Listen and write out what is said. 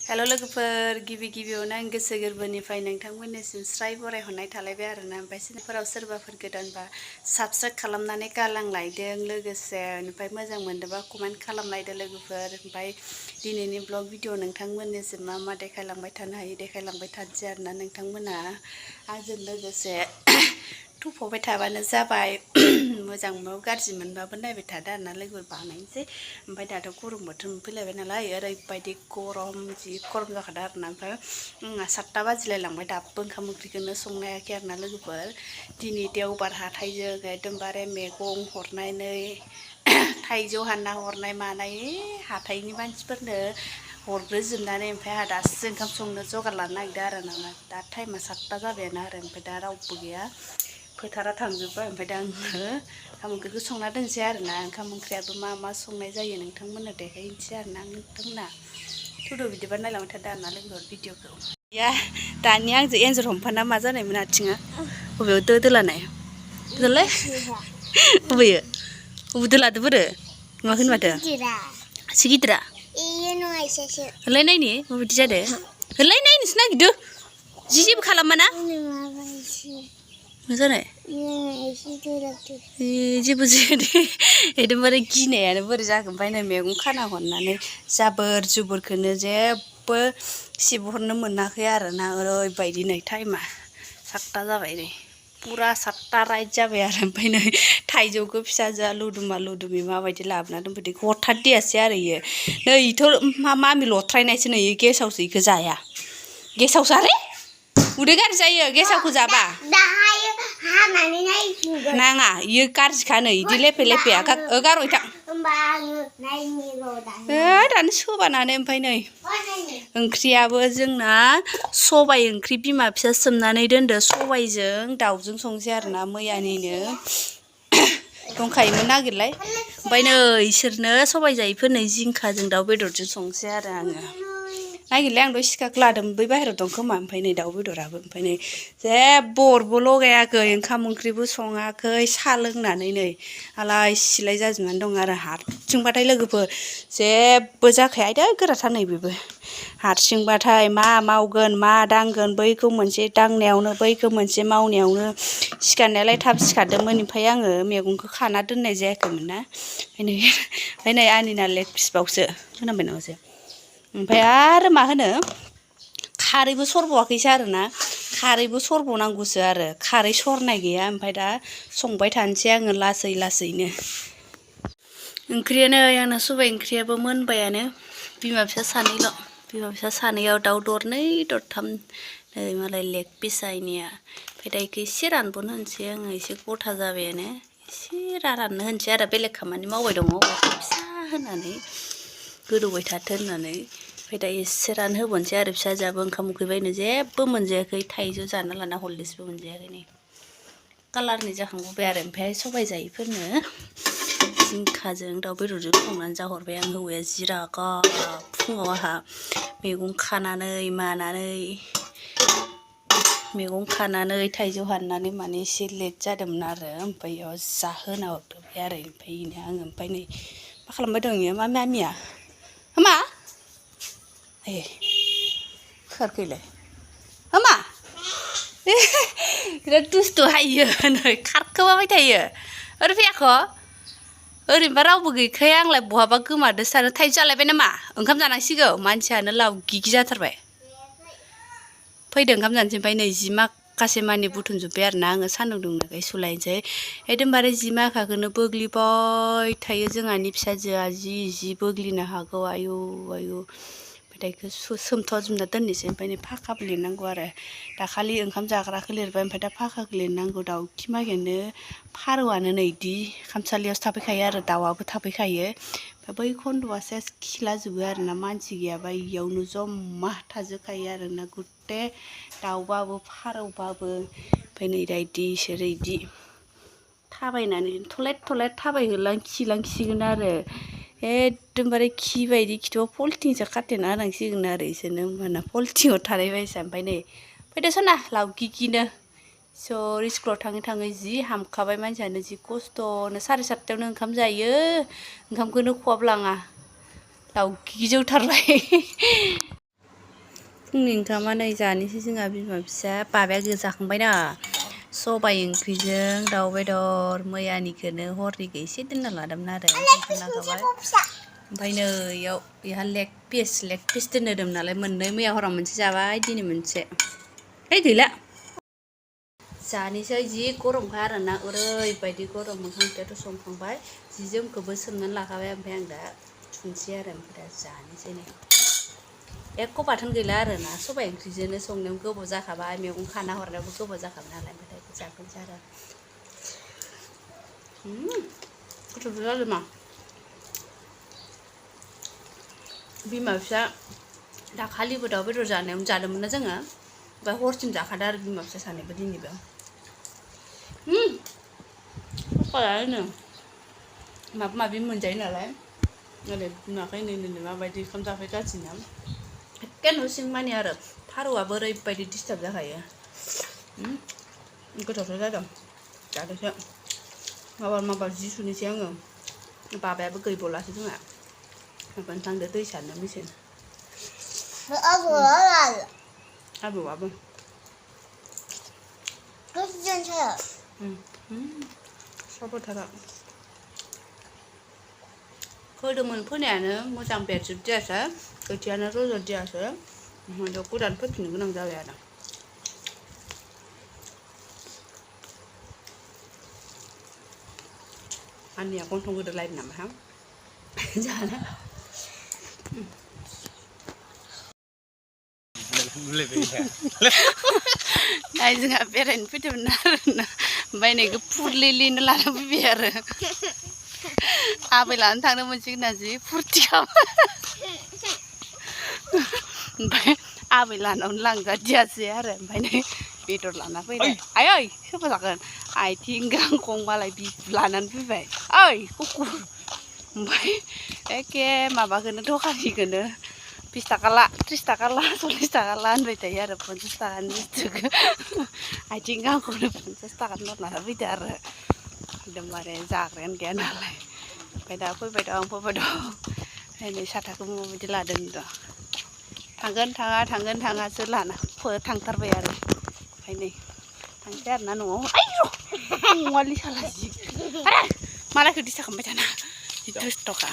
हेल' लोगोफोर गिबियावनो आं गोसो गोरबोनिफ्राय नोंथांमोननिसिम स्राय बरायहरनाय थालायबाय आरोना ओमफ्राय चेनेलफोराव सोरबाफोर गोदानबा साबस्क्राइब खालामनानै गालांलायदों लोगोसे ओमफ्राय मोजां मोनदोंबा कमेन्ट खालामलायदो लोगोफोर ओमफ्राय दिनैनि ब्लग भिडिअ नोंथांमोननिसिम मा मा देखायलांबाय थानो हायो देखायलांबाय थानोसै आरोना नोंथांमोना आंजों लोगोसे थुफावबाय थाबानो जाबाय मोजां मोनबाबो गाज्रि मोनबाबो नायबाय थादो आरोना लोगोफोर बानायनोसै ओमफ्राय दाथ' गरम बोथोर मोनफैलायबाय नालाय ओरैबायदि गरम जि गरम जाखादों आरोना ओमफ्राय 7टा बाजिलायलांबाय दाबो ओंखाम ओंख्रिखौनो संनो हायाखै आरोना लोगोफोर दिनै देवबार हाथाइजों एकदमबारे मैगं हरनानै थाइजौ हानना हरनाय मानाय हाथाइनि मानसिफोरनो हरग्रोजोबनानै ओमफ्राय आंहा दासो ओंखाम संनो जगार लानो नागिरदों आरो ना दा टाइमा 7टा जाबायानो आरो ओमफ्राय दा रावबो गैया फोथारा थांजोब्बाय ओमफ्राय दा आङो ओंखाम ओंख्रिखौ संना दोनसै आरोना ओंखाम ओंख्रियाबो मा मा संनाय जायो नोंथांमोननो देखायनोसै आरोना नोंथांमोना थुदो बिदिबा नायलांबाय थादो आरोना लोगोफोर भिडिअखौ या दानि आंजों एन्जर हमफाना मा जानायमोन आथिङा बबेयाव दोलानाय दोलाय बबेयो बबे दोलादो बोरो नुवाखै माथो एसे गिदिरा होलाय नायनि माबायदि जादो होलाय नायनोसो नागिरदो जेबो खालामा ना मा जानाय जेबो जाया दे एकदमबारे गिनायानो बोरै जागोन ओमफ्राय नै मैगं खाना हरनानै जाबोर जुबोरखौनो जेबो सिबहरनो मोनाखै आरोना ओरैबायदि नै टाइमा 7टा जाबाय नै पुरा 7टा राइट जाबाय आरो ओमफ्राय नै थाइजौखौ फिसाजोआ लुदुमी माबायदि लाबोना दोनफैदो हरथारदियासै आरो इयो नै इथ' मामि लथ्रायनायसो नै गेसावसो इखौ जाया गेसावसो आरे उदै गाज्रि जायो गेसावखौ जाबा नाङा इयो गाज्रिखा नै इदि लेफे गारहै थां दानो सोबानानै ओमफ्राय नै ओंख्रियाबो जोंना सबाइ ओंख्रि बिमा फिसा सोमनानै दोनदो सबाइजों दाउजों संसै आरोना मैयानिनो दंखायोमोन नागिरलाय ओमफ्राय नै इसोरनो सबाइ जायैफोरनो जिंखाजों दाउ बेदरजों संसै आरो आङो नागिरलाय आं दहाय सिखाखौ लादों बै बाहेरायाव दं खोमा ओमफ्राय नै दाउ बेदराबो ओमफ्राय नै जेबो अरबो लगायाखै ओंखाम ओंख्रिबो सङाखै साहा लोंनानै नै आलाय सिलाय जाजोबनानै दं आरो हारसिंबाथाय लोगोफोर जेबो जाखाया आयदै गोराथार नै बेबो हारसिंबाथाय मा मावगोन मा दांगोन बैखौ मोनसे दांनायावनो बैखौ मोनसे मावनायावनो सिखारनायालाय थाब सिखारदोंमोन ओमफ्राय आङो मैगंखौ खाना दोननाय जायाखैमोन ना ओमफ्राय नै आंनिना लेग पिसबावसो खोनाबाय नामासै ओमफ्राय आरो मा होनो खारैबो सरबावाखैसो आरोना खारैबो सरबावनांगौसो आरो खारै सरनाय गैया ओमफ्राय दा संबाय थानोसै आङो लासैनो ओंख्रियानो आंना सबाइ ओंख्रियाबो मोनबायानो बिमा फिसा सानैयाव दाउ दरनै दरथाम नै मालाय लेग पिस आइनिया ओमफ्राय दा इखौ एसे रानबावनो होनोसै आङो एसे गथा जाबायानो एसे राननो होनोसै आरो बेलेग खामानि मावबाय दङ फिसा होनानै गोदौबाय थाथों होननानै ओमफ्राय दा एसे रानहोबावनोसै आरो फिसाजोआबो ओंखाम उखैबायनो जेबो मोनजायाखै थाइजौ जाना लाना हरलिक्सबो मोनजायाखै नै कालारनि जाखांबोबाय आरो ओमफ्राय सबाइ जायैफोरनो जिंखाजों दाउ बेदरजों संनानै जाहरबाय आं हौवाया जि रागा फुङाव आंहा मैगं खानानै थाइजौ हाननानै माने एसे लेट जादोंमोन आरो ओमफ्राय बेयाव जाहोना हरग्रोबाय आरो ओमफ्राय आङो ओमफ्राय नै मा खालामबाय दं इयो मा मामिया मा ए खारखैलाय मा बिराद दुस्थु हायो नै खारखोमाबाय थायो ओरै फैयाख' ओरैनोबा रावबो गैखाया आंलाय बहाबा गोमादो सानो थाइजौ जालायबाय नामा ओंखाम जानांसिगौ मानसियानो लावगिगि जाथारबाय फैदो ओंखाम जानोसै ओमफ्राय नै जि माखासे मानि बुथुमजोब्बाय आरोना आङो सान्दुं दुंनायखाय सुलायनोसै एकदमबारे जि माखाखौनो बोग्लिबाय थायो जोंहानि फिसाजोआ जि बोग्लिनो हागौ आयु ओमफ्राय दा बेखौ सोमथ'जोबना दोननोसै ओमफ्राय नै फाखाबो लिरनांगौ आरो दाखालि ओंखाम जाग्राखौ लिरबाय ओमफ्राय दा फाखाखौ लिरनांगौ दाउखि मागेनो फारौआनो नै इदि खामसालियावसो थाफैखायो आरो दाउआबो थाफैखायो ओमफ्राय बै खन्द'आ सेस खिलाजोबो आरोना मानसि गैयाबा इयावनो जमा थाजोबखायो आरोना गुथे दाउबाबो फारौबाबो ओमफ्राय नै दा इसोरो इदि थाबायनानै थलेद थाबायहोलां खिलांसिगोन आरो एकदमबारे खि बायदि खिथुआव पलिटिनसो खाथेना होनांसिगोन आरो इसोरनो होमबाना पलिटिनाव थानाय बायसा ओमफ्राय नै फैदो सना लावगिगिनो सोर स्कुलाव थाङै जि हामखाबाय मानसियानो जि खस्थ'नो 7:30टायावनो ओंखाम जायो ओंखामखौनो खहाबलाङा लावगिगि जौथारबाय फुंनि ओंखामा नै जानोसै जोंहा बिमा फिसा बाबाया जाखांबायना सबाइ ओंख्रिजों दाउ बेदर मैयानिखौनो हरनिखौ एसे दोनना लादोंमोन आरो लागाबाय ओमफ्राय नै इयाव बेहा लेग पिस दोननोदोंमोन नालाय मोननै मैया हराव मोनसे जाबाय दिनै मोनसे है गैला जानोसै जि गरमखा आरोना ओरैबायदि गरम ओंखाम संखांबाय जि जोमखौबो सोमनानै लाखाबाय ओमफ्राय आं दा थुनसै आरो ओमफ्राय दा जानोसै नै एख' बाथोन गैला आरोना सबाइ ओंख्रिजोंनो संनायाव गोबाव जाखाबाय मैगं खाना हरनायावबो गोबाव जाखाबाय नालाय ओमफ्राय दा जागोनसै आरो गोथावसो जादों मा बिमा फिसा दाखालिबो दाउ बेदर जानायावनो जादोंमोन ना जोङो ओमफ्राय हरसिम जाखादों आरो बिमा फिसा सानैबो दिनैबो सकालानो माबा माबि मोनजायो नालाय ओरै बिमाखै नै माबायदि ओंखाम जाफैगासिनो एखे न' सिं मानि आरो फारौआबो ओरैबायदि डिस्टार्ब जाखायो गोथावसो जादों जादोसो माबा जि सुनोसै आङो बाबायाबो गैबावलासो जोंहा माबानो थांदो दै सारनो मेसिन आबौआबो साबोथारा फोदोंमोन फोनायानो मोजां बेरजोबदियासै खोथियानो रज'दियासै ओमफ्राय गोदान फोफिननो गोनां जाबाय आरो आंनिया गन्थं गोदोलायदों नामा जानो नाय जोंहा बेरायनो फैदोंमोन आरोना ओमफ्राय नैखौ फुरलिलिनो लाना फैबाय आरो आबै लानो थांनो मोनसिगोन ना जि फुरथि खालामो ओमफ्राय आबै लानावनो लांजादियासै आरो ओमफ्राय नै बेदर लाना फैबाय आयै सोरबा जागोन आथिं गांखं मालाय लानानै फैबाय ओइ कुकु ओमफ्राय एखे माबाखौनो दखानिखौनो 20 थाखा ला 30 थाखा ला 40 थाखा ला होनबाय थायो आरो 50 थाखानि बुस्थुखौ आथिं गांखौनो 50 थाखानि लाना फैदो आरो एकदमबारे जाग्रायानो गैया नालाय ओमफ्राय दा फैबाय दं ओमफ्राय नै साथाखौ माबायदि लादों दा थांगोन थाङासो लाना थांथारबाय आरो ओमफ्राय नै थांसै आरोना न'आव आयौ अमालि साला जि मालायखौ दिस्टार्ब खालामबाय थाना जि दुस्थ'खा